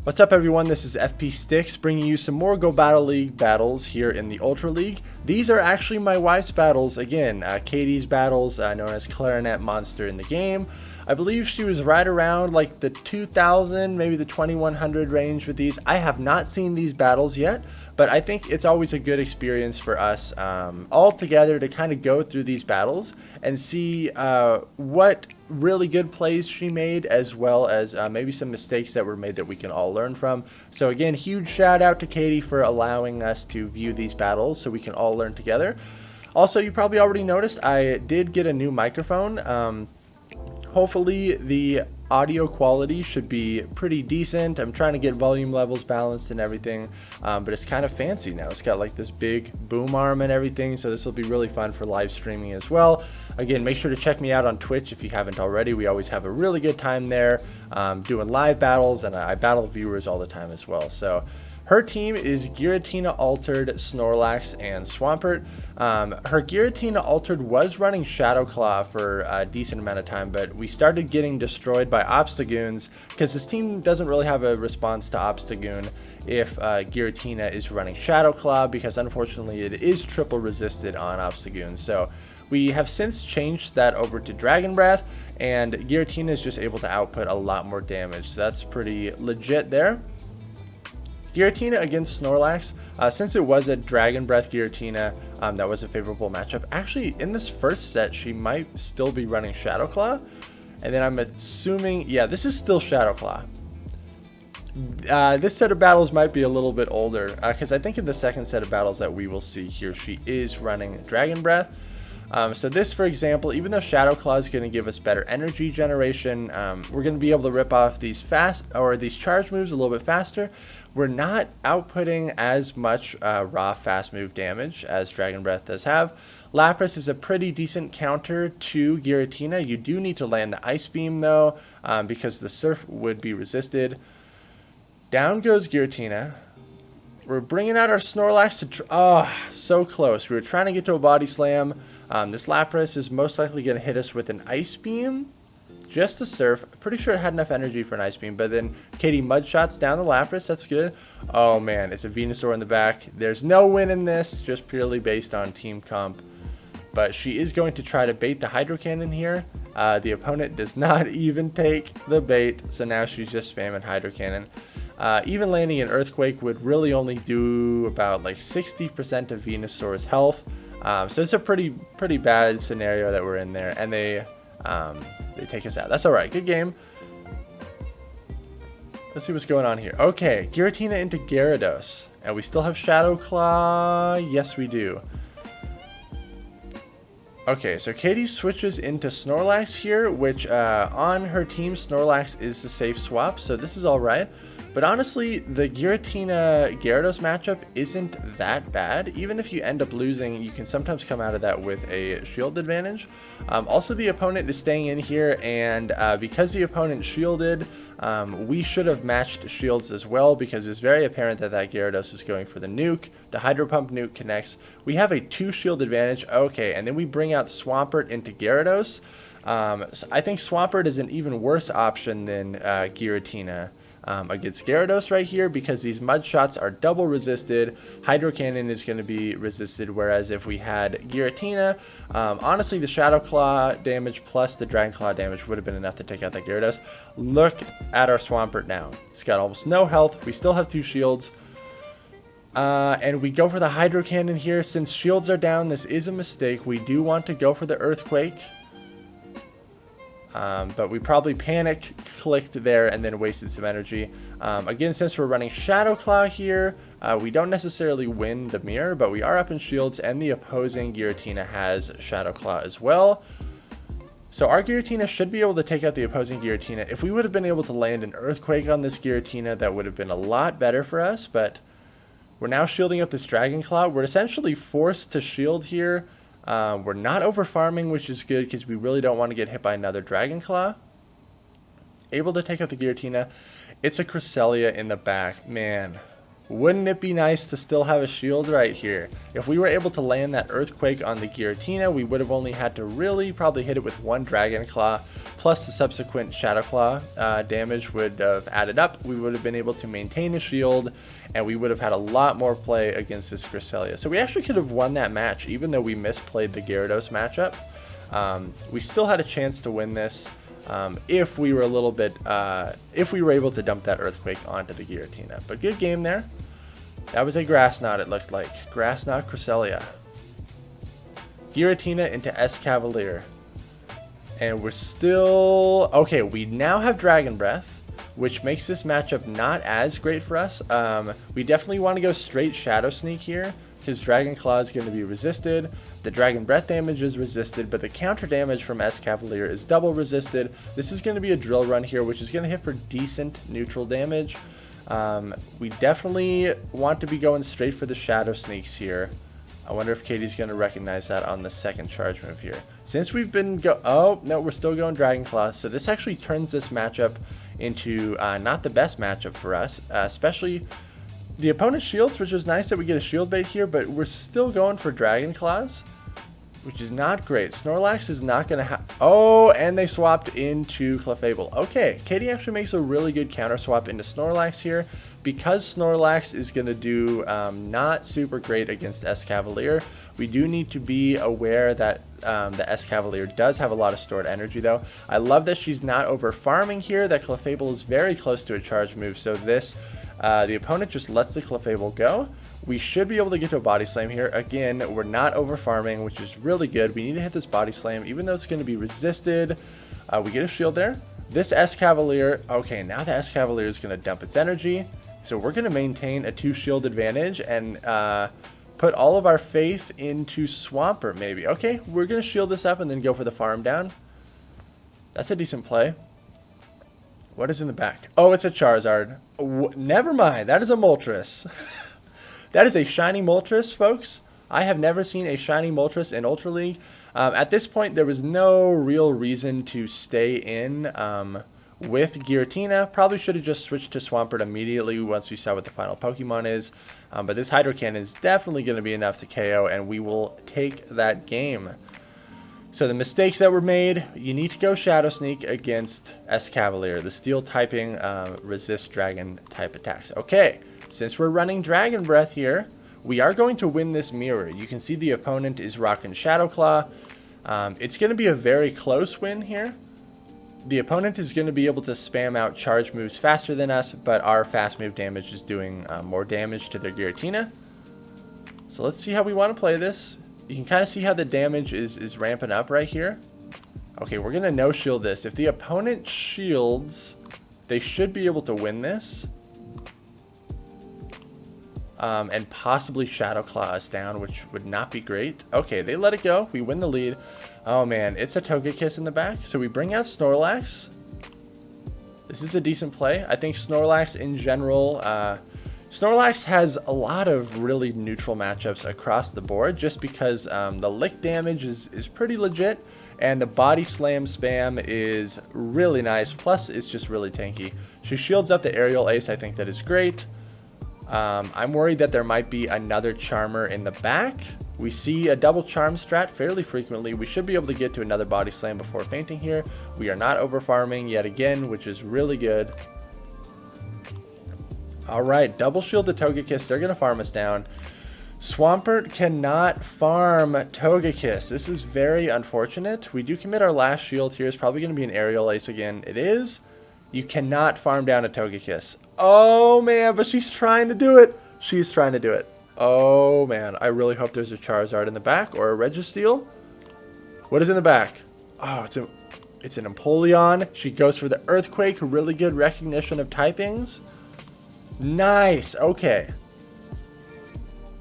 What's up everyone, this is FP Sticks bringing you some more Go Battle League battles here in the Ultra League. These are actually my wife's battles, again, Katie's battles, known as Clarinet Monster in the game. I believe she was right around like the 2000, maybe the 2100 range with these. I have not seen these battles yet, but I think it's always a good experience for us all together to kind of go through these battles and see what really good plays she made, as well as maybe some mistakes that were made that we can all learn from. So again, huge shout out to Katie for allowing us to view these battles so we can all learn together. Also, you probably already noticed I did get a new microphone. Hopefully the audio quality should be pretty decent. I'm trying to get volume levels balanced and everything, but it's kind of fancy now. It's got like this big boom arm and everything, so this will be really fun for live streaming as well. Again, make sure to check me out on Twitch if you haven't already. We always have a really good time there doing live battles, and I battle viewers all the time as well. So her team is Giratina Altered, Snorlax, and Swampert. Her Giratina Altered was running Shadow Claw for a decent amount of time, but we started getting destroyed by Obstagoons because this team doesn't really have a response to Obstagoon if Giratina is running Shadow Claw, because unfortunately it is triple resisted on Obstagoon. So we have since changed that over to Dragon Breath, and Giratina is just able to output a lot more damage. So that's pretty legit there. Giratina against Snorlax, since it was a Dragon Breath Giratina, that was a favorable matchup. Actually, in this first set, she might still be running Shadow Claw. And then I'm assuming, yeah, this is still Shadow Claw. This set of battles might be a little bit older, because I think in the second set of battles that we will see here, she is running Dragon Breath. So this, for example, even though Shadow Claw is going to give us better energy generation, we're going to be able to rip off these these charge moves a little bit faster. We're not outputting as much raw fast move damage as Dragon Breath does have. Lapras is a pretty decent counter to Giratina. You do need to land the Ice Beam though, because the Surf would be resisted. Down goes Giratina. We're bringing out our Snorlax to so close. We were trying to get to a Body Slam. This Lapras is most likely going to hit us with an Ice Beam. Just a Surf. Pretty sure it had enough energy for an Ice Beam, but then Katie mud shots down the Lapras. That's good. Oh man, it's a Venusaur in the back. There's no win in this, just purely based on team comp. But she is going to try to bait the Hydro Cannon here. The opponent does not even take the bait, so now she's just spamming Hydro Cannon. Even landing an Earthquake would really only do about like 60% of Venusaur's health. So it's a pretty bad scenario that we're in there, and they take us out. That's all right. Good game. Let's see what's going on here. Okay, Giratina into Gyarados, and we still have Shadow Claw. Yes, we do. Okay, so Katie switches into Snorlax here, which on her team, Snorlax is the safe swap, so this is all right. But honestly, the Giratina-Gyarados matchup isn't that bad. Even if you end up losing, you can sometimes come out of that with a shield advantage. Also, the opponent is staying in here, and because the opponent shielded, we should have matched shields as well, because it was very apparent that that Gyarados was going for the nuke. The Hydro Pump nuke connects. We have a 2 shield advantage. Okay, and then we bring out Swampert into Gyarados. So I think Swampert is an even worse option than Giratina against Gyarados right here, because these mud shots are double resisted. Hydro Cannon is going to be resisted, whereas if we had Giratina, honestly the Shadow Claw damage plus the Dragon Claw damage would have been enough to take out that Gyarados. Look at our Swampert now. It's got almost no health. We still have 2 shields. And we go for the Hydro Cannon here. Since shields are down, this is a mistake. We do want to go for the Earthquake. But we probably panic clicked there and then wasted some energy. Again, since we're running Shadow Claw here, we don't necessarily win the mirror, but we are up in shields, and the opposing Giratina has Shadow Claw as well. So our Giratina should be able to take out the opposing Giratina. If we would have been able to land an Earthquake on this Giratina, that would have been a lot better for us, but we're now shielding up this Dragon Claw. We're essentially forced to shield here. We're not over farming, which is good because we really don't want to get hit by another Dragon Claw. Able to take out the Giratina. It's a Cresselia in the back. Man, Wouldn't it be nice to still have a shield right here? If we were able to land that Earthquake on the Giratina, we would have only had to really probably hit it with one Dragon Claw, plus the subsequent Shadow Claw damage would have added up. We would have been able to maintain a shield, and we would have had a lot more play against this Cresselia. So we actually could have won that match, even though we misplayed the Gyarados matchup. We still had a chance to win this. If we were if we were able to dump that Earthquake onto the Giratina. But good game there. That was a Grass Knot, it looked like. Grass Knot Cresselia. Giratina into Escavalier. And we're still... Okay, we now have Dragon Breath, which makes this matchup not as great for us. We definitely want to go straight Shadow Sneak here, because Dragon Claw is going to be resisted, the Dragon Breath damage is resisted, but the counter damage from Escavalier is double resisted. This is going to be a Drill Run here, which is going to hit for decent neutral damage. We definitely want to be going straight for the Shadow Sneaks here. I wonder if Katie's going to recognize that on the second charge move here. Since we've been oh, no, we're still going Dragon Claw, so this actually turns this matchup into not the best matchup for us, especially... The opponent shields, which is nice that we get a shield bait here, but we're still going for Dragon Claws, which is not great. Snorlax is not going to have... Oh, and they swapped into Clefable. Okay, Katie actually makes a really good counter swap into Snorlax here. Because Snorlax is going to do not super great against Escavalier, we do need to be aware that the Escavalier does have a lot of stored energy, though. I love that she's not over farming here, that Clefable is very close to a charge move, so this... the opponent just lets the Clefable go. We should be able to get to a Body Slam here. Again, we're not over farming, which is really good. We need to hit this Body Slam, even though it's going to be resisted. We get a shield there. This Escavalier, okay, now the Escavalier is going to dump its energy. So we're going to maintain a 2-shield advantage and put all of our faith into Swampert, maybe. Okay, we're going to shield this up and then go for the farm down. That's a decent play. What is in the back? Oh, it's a Charizard. Never mind. That is a Moltres. That is a shiny Moltres, folks. I have never seen a shiny Moltres in Ultra League. At this point, there was no real reason to stay in with Giratina. Probably should have just switched to Swampert immediately once we saw what the final Pokemon is. But this Hydro Cannon is definitely going to be enough to KO, and we will take that game. So the mistakes that were made, you need to go Shadow Sneak against Escavalier. The Steel typing resists Dragon type attacks. Okay, since we're running Dragon Breath here, we are going to win this mirror. You can see the opponent is rocking Shadow Claw. It's going to be a very close win here. The opponent is going to be able to spam out charge moves faster than us, but our fast move damage is doing more damage to their Giratina. So let's see how we want to play this. You can kind of see how the damage is ramping up right here. Okay, we're going to no-shield this. If the opponent shields, they should be able to win this. And possibly Shadow Claw us down, which would not be great. Okay, they let it go. We win the lead. Oh, man, it's a Togekiss in the back. So we bring out Snorlax. This is a decent play. I think Snorlax in general... Snorlax has a lot of really neutral matchups across the board just because the lick damage is pretty legit and the Body Slam spam is really nice, plus it's just really tanky. She shields up the Aerial Ace, I think that is great. I'm worried that there might be another Charmer in the back. We see a double Charm strat fairly frequently. We should be able to get to another Body Slam before fainting here. We are not over farming yet again, which is really good. Alright, double shield the Togekiss. They're going to farm us down. Swampert cannot farm Togekiss. This is very unfortunate. We do commit our last shield here. It's probably going to be an Aerial Ace again. It is. You cannot farm down a Togekiss. Oh, man, but she's trying to do it. She's trying to do it. Oh, man. I really hope there's a Charizard in the back or a Registeel. What is in the back? Oh, it's an Empoleon. She goes for the Earthquake. Really good recognition of typings. Nice. Okay.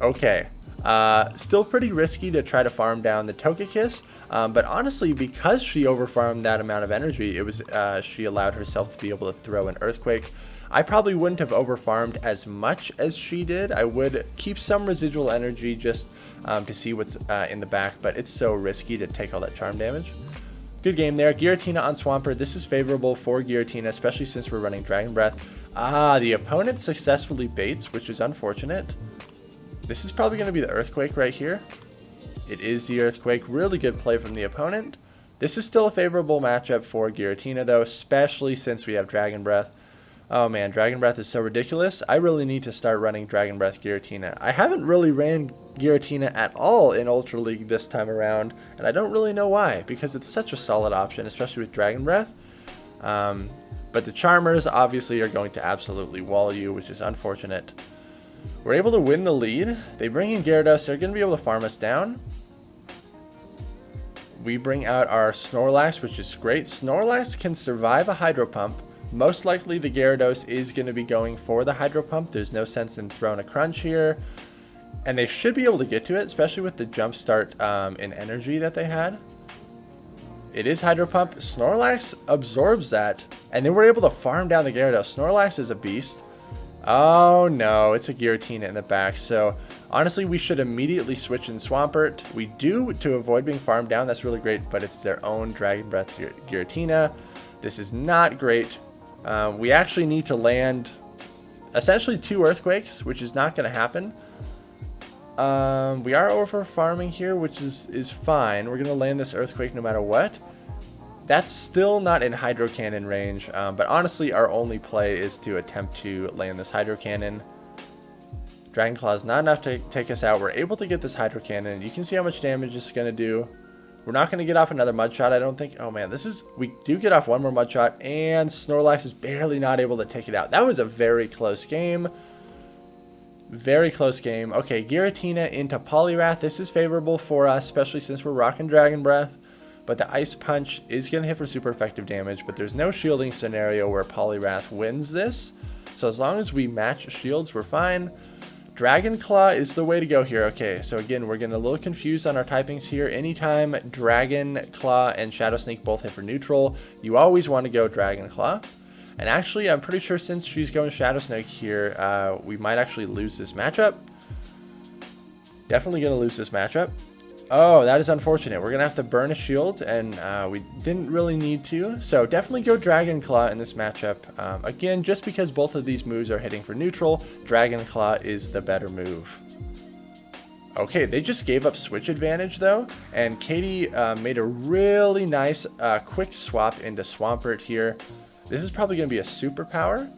Okay. Still pretty risky to try to farm down the Togekiss. But honestly, because she overfarmed that amount of energy, it was she allowed herself to be able to throw an Earthquake. I probably wouldn't have overfarmed as much as she did. I would keep some residual energy just to see what's in the back, but it's so risky to take all that charm damage. Good game there. Giratina on Swampert. This is favorable for Giratina, especially since we're running Dragon Breath. Ah, the opponent successfully baits, which is unfortunate. This is probably going to be the Earthquake right here. It is the Earthquake. Really good play from the opponent. This is still a favorable matchup for Giratina, though, especially since we have Dragon Breath. Oh man, Dragon Breath is so ridiculous. I really need to start running Dragon Breath Giratina. I haven't really ran Giratina at all in Ultra League this time around, and I don't really know why, because it's such a solid option, especially with Dragon Breath. But the Charmers obviously are going to absolutely wall you, which is unfortunate. We're able to win the lead. They bring in Gyarados. They're going to be able to farm us down. We bring out our Snorlax, which is great. Snorlax can survive a Hydro Pump. Most likely the Gyarados is going to be going for the Hydro Pump. There's no sense in throwing a Crunch here. And they should be able to get to it, especially with the jump start in energy that they had. It is Hydro Pump. Snorlax absorbs that. And then we're able to farm down the Gyarados. Snorlax is a beast. Oh no, it's a Giratina in the back. So honestly, we should immediately switch in Swampert. We do to avoid being farmed down. That's really great, but it's their own Dragon Breath Giratina. This is not great. We actually need to land essentially 2 Earthquakes, which is not going to happen. We are over farming here, which is fine. We're going to land this Earthquake no matter what. That's still not in Hydro Cannon range, but honestly, our only play is to attempt to land this Hydro Cannon. Dragon Claw is not enough to take us out. We're able to get this Hydro Cannon. You can see how much damage it's going to do. We're not going to get off another Mud Shot, I don't think. Oh man, we do get off one more Mud Shot, and Snorlax is barely not able to take it out. That was a very close game. Very close game. Okay, Giratina into Poliwrath. This is favorable for us, especially since we're rocking Dragon Breath. But the Ice Punch is going to hit for super effective damage, but there's no shielding scenario where Poliwrath wins this. So as long as we match shields, we're fine. Dragon Claw is the way to go here. Okay, so again, we're getting a little confused on our typings here. Anytime Dragon Claw and Shadow Sneak both hit for neutral, you always want to go Dragon Claw. And actually, I'm pretty sure since she's going Shadow Sneak here, we might actually lose this matchup. Definitely going to lose this matchup. Oh, that is unfortunate. We're going to have to burn a shield, and we didn't really need to. So definitely go Dragon Claw in this matchup. Again, just because both of these moves are hitting for neutral, Dragon Claw is the better move. Okay, they just gave up switch advantage, though, and Katie made a really nice quick swap into Swampert here. This is probably going to be a superpower.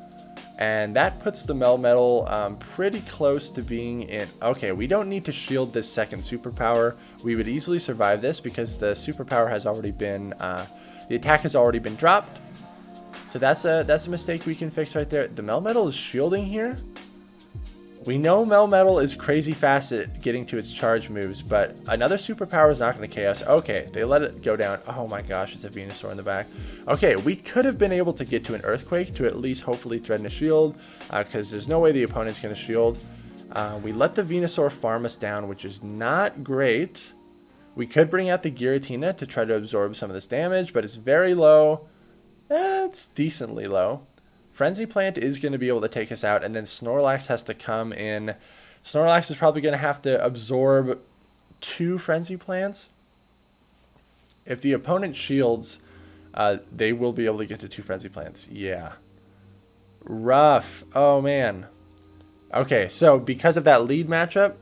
And that puts the Melmetal pretty close to being in. Okay, we don't need to shield this second superpower. We would easily survive this because the superpower has already been, the attack has already been dropped. So that's a mistake we can fix right there. The Melmetal is shielding here. We know Melmetal is crazy fast at getting to its charge moves, but another superpower is not going to KO us. Okay, they let it go down. Oh my gosh, it's a Venusaur in the back. Okay, we could have been able to get to an Earthquake to at least hopefully threaten a shield, because there's no way the opponent's going to shield. We let the Venusaur farm us down, which is not great. We could bring out the Giratina to try to absorb some of this damage, but it's very low. It's decently low. Frenzy Plant is going to be able to take us out, and then Snorlax has to come in. Snorlax is probably going to have to absorb 2 Frenzy Plants. If the opponent shields, they will be able to get to 2 Frenzy Plants. Yeah. Rough. Oh, man. Okay, so because of that lead matchup,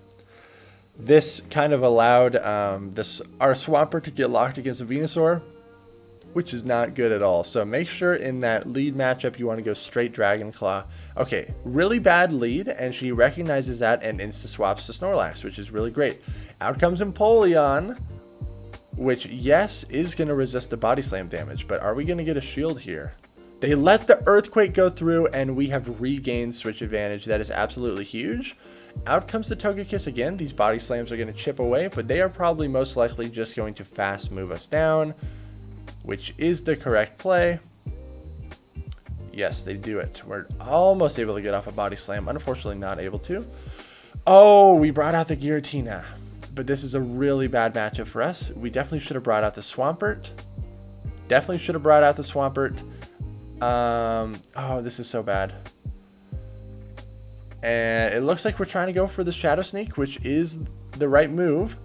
this kind of allowed our Swampert to get locked against a Venusaur, which is not good at all. So make sure in that lead matchup you want to go straight Dragon Claw. Okay, really bad lead, and she recognizes that and insta-swaps to Snorlax, which is really great. Out comes Empoleon, which, yes, is going to resist the Body Slam damage, but are we going to get a shield here? They let the Earthquake go through, and we have regained switch advantage. That is absolutely huge. Out comes the Togekiss again. These Body Slams are going to chip away, but they are probably most likely just going to fast move us down, which is the correct play. Yes, they do it. We're almost able to get off a Body Slam. Unfortunately, not able to. Oh, we brought out the Giratina. But this is a really bad matchup for us. We definitely should have brought out the Swampert. Definitely should have brought out the Swampert. Oh, this is so bad. And it looks like we're trying to go for the Shadow Sneak, which is the right move.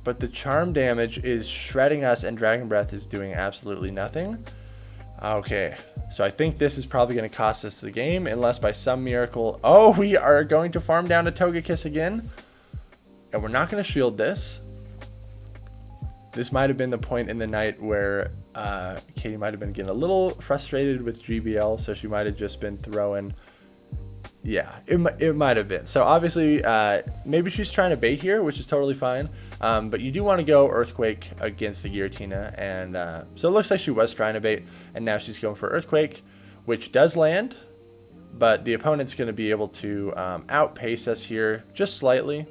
But the charm damage is shredding us, and Dragon Breath is doing absolutely nothing. Okay, so I think this is probably going to cost us the game, unless by some miracle... Oh, we are going to farm down a Togekiss again. And we're not going to shield this. This might have been the point in the night where Katie might have been getting a little frustrated with GBL, so she might have just been throwing... Yeah, it might have been. So obviously, maybe she's trying to bait here, which is totally fine. But you do want to go Earthquake against the Giratina. And so it looks like she was trying to bait, and now she's going for Earthquake, which does land. But the opponent's going to be able to outpace us here just slightly.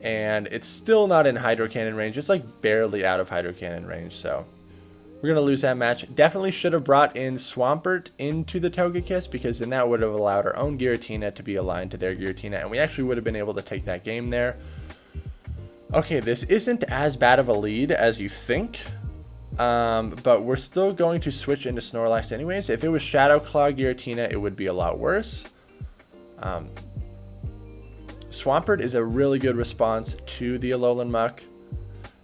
And it's still not in Hydro Cannon range. It's like barely out of Hydro Cannon range, so... We're going to lose that match. Definitely should have brought in Swampert into the Togekiss, because then that would have allowed our own Giratina to be aligned to their Giratina, and we actually would have been able to take that game there. Okay, this isn't as bad of a lead as you think, but we're still going to switch into Snorlax anyways. If it was Shadow Claw Giratina, it would be a lot worse. Swampert is a really good response to the Alolan Muck.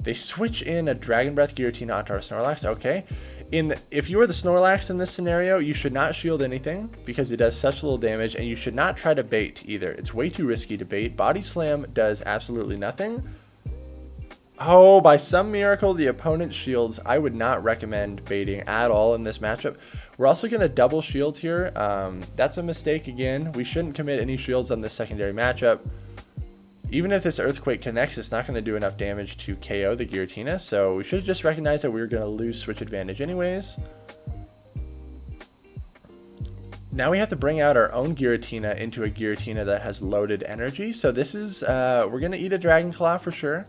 They switch in a Dragon Breath Giratina onto our Snorlax. Okay. If you were the Snorlax in this scenario, you should not shield anything because it does such little damage, and you should not try to bait either. It's way too risky to bait. Body Slam does absolutely nothing. Oh, by some miracle, the opponent shields. I would not recommend baiting at all in this matchup. We're also going to double shield here. That's a mistake again. We shouldn't commit any shields on this secondary matchup. Even if this Earthquake connects, it's not going to do enough damage to KO the Giratina, so we should have just recognized that we were going to lose switch advantage anyways. Now we have to bring out our own Giratina into a Giratina that has loaded energy, so this is, we're going to eat a Dragon Claw for sure.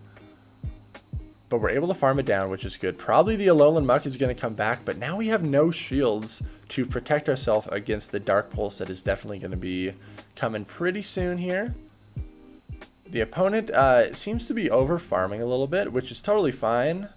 But we're able to farm it down, which is good. Probably the Alolan Muck is going to come back, but now we have no shields to protect ourselves against the Dark Pulse that is definitely going to be coming pretty soon here. The opponent seems to be over farming a little bit, which is totally fine.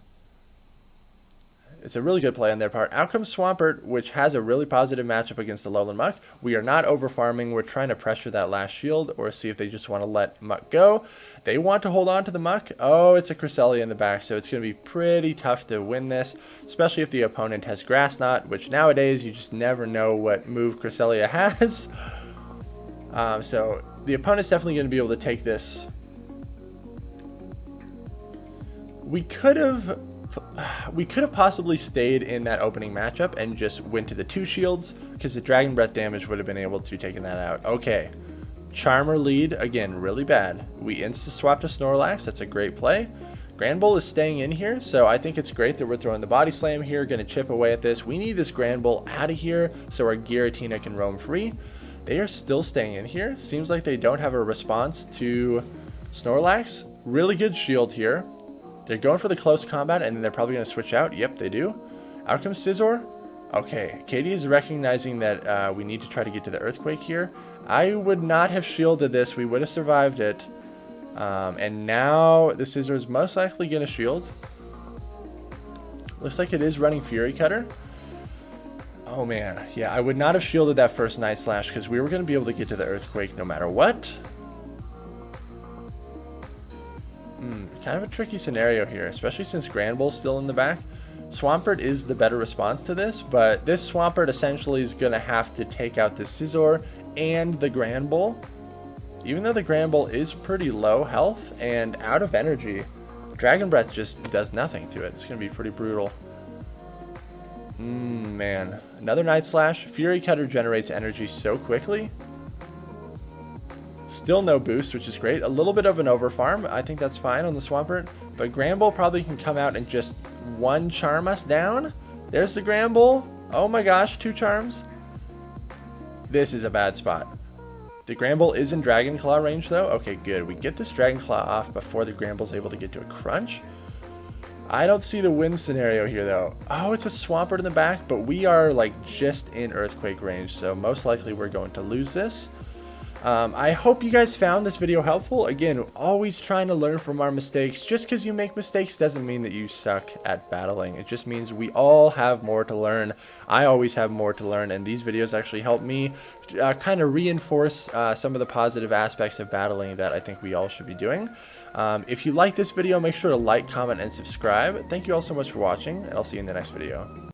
It's a really good play on their part. Out comes Swampert, which has a really positive matchup against the Alolan Muck. We are not over farming. We're trying to pressure that last shield or see if they just want to let Muck go. They want to hold on to the Muck. Oh, it's a Cresselia in the back, so it's going to be pretty tough to win this, especially if the opponent has Grass Knot, which nowadays you just never know what move Cresselia has. So the opponent's definitely going to be able to take this. We could have possibly stayed in that opening matchup and just went to the 2 shields, because the Dragon Breath damage would have been able to take that out. Okay, Charmer lead, again, really bad. We insta-swap to Snorlax, that's a great play. Granbull is staying in here, so I think it's great that we're throwing the Body Slam here, going to chip away at this. We need this Granbull out of here so our Giratina can roam free. They are still staying in here. Seems like they don't have a response to Snorlax. Really good shield here. They're going for the close combat, and then they're probably going to switch out. Yep, they do. Out comes Scizor. Okay, Katie is recognizing that we need to try to get to the Earthquake here. I would not have shielded this. We would have survived it. And now the Scizor is most likely going to shield. Looks like it is running Fury Cutter. Oh man, yeah, I would not have shielded that first Night Slash because we were going to be able to get to the Earthquake no matter what. Kind of a tricky scenario here, especially since Granbull's still in the back. Swampert is the better response to this, but this Swampert essentially is going to have to take out the Scizor and the Granbull. Even though the Granbull is pretty low health and out of energy, Dragon Breath just does nothing to it. It's going to be pretty brutal. Man. Another Night Slash. Fury Cutter generates energy so quickly. Still no boost, which is great. A little bit of an overfarm. I think that's fine on the Swampert. But Granbull probably can come out and just one charm us down. There's the Granbull. Oh my gosh, 2 charms. This is a bad spot. The Granbull is in Dragon Claw range though. Okay, good. We get this Dragon Claw off before the Granbull's able to get to a crunch. I don't see the win scenario here though. Oh, it's a Swampert in the back, but we are like just in Earthquake range, so most likely we're going to lose this. I hope you guys found this video helpful. Again, always trying to learn from our mistakes. Just because you make mistakes doesn't mean that you suck at battling. It just means we all have more to learn. I always have more to learn, and these videos actually help me kind of reinforce some of the positive aspects of battling that I think we all should be doing. If you like this video, make sure to like, comment, and subscribe. Thank you all so much for watching, and I'll see you in the next video.